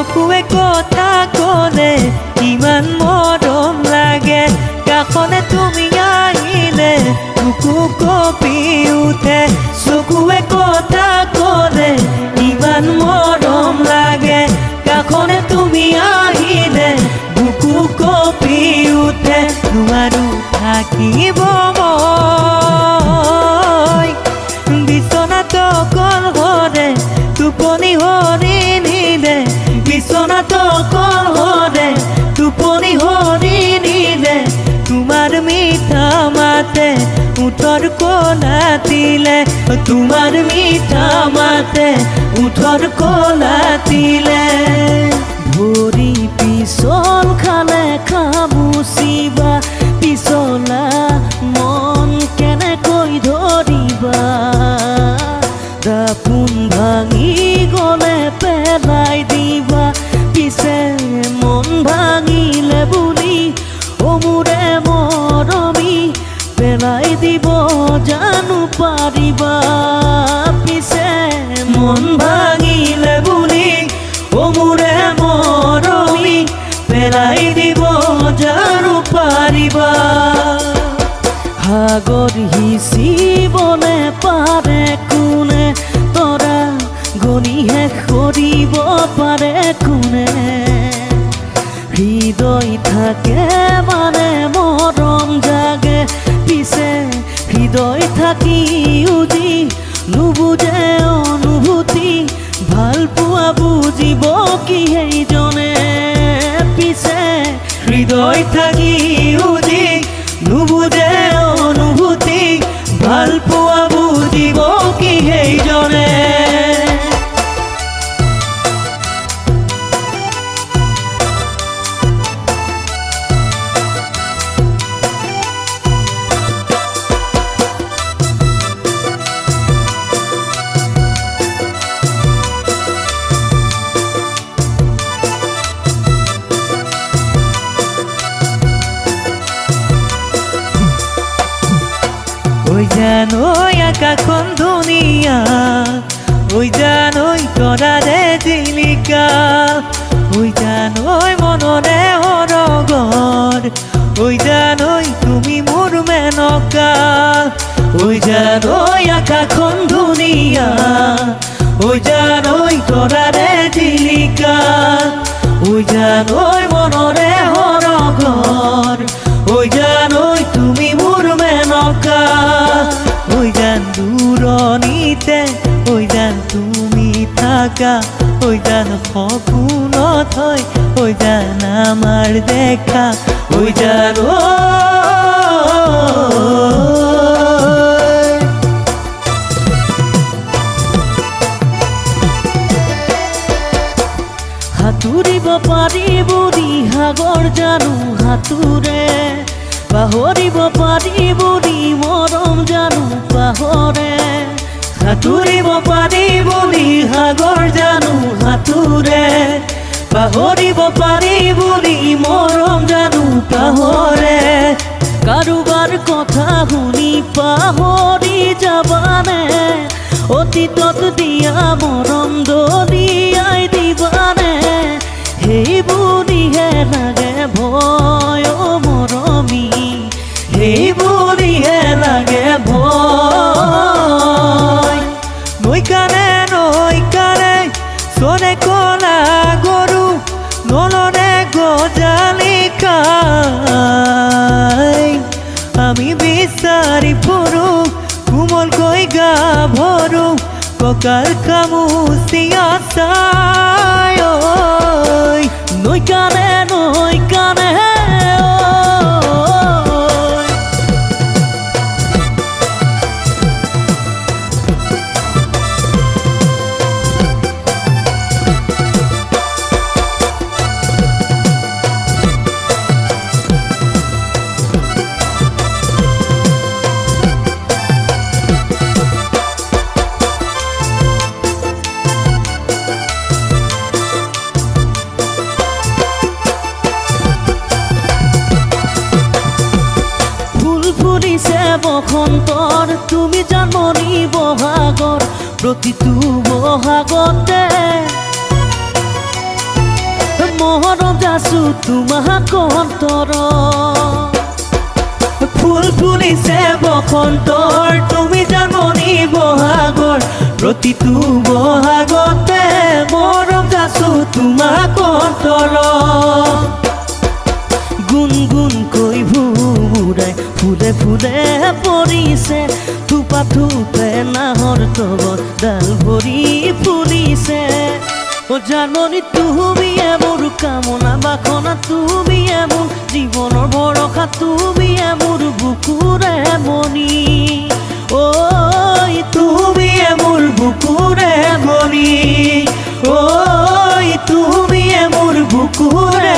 চকুৱে কথা ক'লে ইমান মৰম লাগে, কাষলে তুমি আহিলে বুকু কঁপি উঠে। চকুৱে কথা ক'লে ইমান মৰম লাগে, কাষলে তুমি আহিলে বুকু কঁপি উঠে। নোৱাৰো থাকিব মই বিচনাত অকল সৰে, টোপনি সৰি নিলে বিচনাত অকল সৰে, টোপনি সৰি নিলে তোমাৰ মিঠা মাতে ওঠৰ কলাতিলে, তোমাৰ মিঠা মাতে ওঠৰ কলাতিলে। ভৰি পিছল খালে খামুচিবা, পিছলা মন কেনেকৈ ধৰিবা। দাপোন ভাঙি গ'লে পেলাই দিবা, পিছে মন ভাঙিলে বুলি মোৰে মৰমী পেলাই দিব জানো পাৰিবা। পিছে মন ভাঙিলে বুলি মোৰে মৰমী পেলাই দিব জানো পাৰিবা। সাগৰ সিঁচিবলে পাৰে কোনে, তৰা গণি শেষ কৰিব পাৰে কোনে। হৃদয় থাকে মানে মৰম জাগে, পিছে হৃদয় থাকিও যি নুবুজে অনুভূতি, ভাল পোৱা বুজিব কি সেইজনে। পিছে হৃদয় থাকিও যি নুবুজে অনুভূতি, ভাল পোৱা বুজিব কি সেইজনে। ওই জানই আকাশখন ধুনীয়া, ওই জানই তৰাৰে জিলিকা, ওই জানই মনৰে সৰগৰ, ওই জানই তুমি মোৰ মেনকা। ওই জানই আকাশখন ধুনীয়া, ওই জানই তৰাৰে জিলিকা, ওই জানই মনৰে সৰগৰ, ওই জানই তুমি মোৰ মেনকা। ওই জান দূৰণিতে, ওই জান তুমি থাকা, ওই জান সপোনত হয়, ওই জান আমাৰ দেখা, ওই জান সাঁতুৰিব পাৰি বুলি সাগৰ জানো সাঁতোৰে, পাহৰিব পাৰি বুলি মৰম জানো পাহৰে। সাঁতুৰিব পাৰি বুলি সাগৰ জানো সাঁতোৰে, পাহৰিব পাৰি বুলি মৰম জানো পাহৰে। কাৰোবাৰ কথা শুনি পাহৰি যাবানে, অতীতত দিয়া মৰম দলিয়াই দিবানে। সেইবুলিহে লাগে ভয় মৰমী, সেইবুলিহে লাগে ভয়। নৈ কাণে চৰে কলা গৰু, নলৰে গজালি খাই। আমি বিচাৰি ফুৰো কোমলকৈ গাভৰু, কঁকাল খামুচি আছাই। নৈ কাণে বসন্তৰ তুমি জানমণি বহাগৰ, প্ৰতিটো বহাগতে গাছো তোমাক অন্তৰ ফুল ফুলিছে বসন্তৰ তুমি জানমণি বহাগৰ প্ৰতিটো বহাগতে মৰম গাছো তোমাক অন্তৰ গুণ গুণকৈ ভুৰাই ফুলে ফুলে পৰিছে থোপা থোপে নাহৰ তলত ডাল ভৰি ফুলিছে ও জানমণি তুমিয়ে মোৰ কামনা বাসনা তুমিয়ে মোৰ জীৱনৰ ভৰসা তুমিয়ে মোৰ বুকুৰে মণি ঐ তুমিয়ে মোৰ বুকুৰে মণি ঐ তুমিয়ে মোৰ বুকুৰে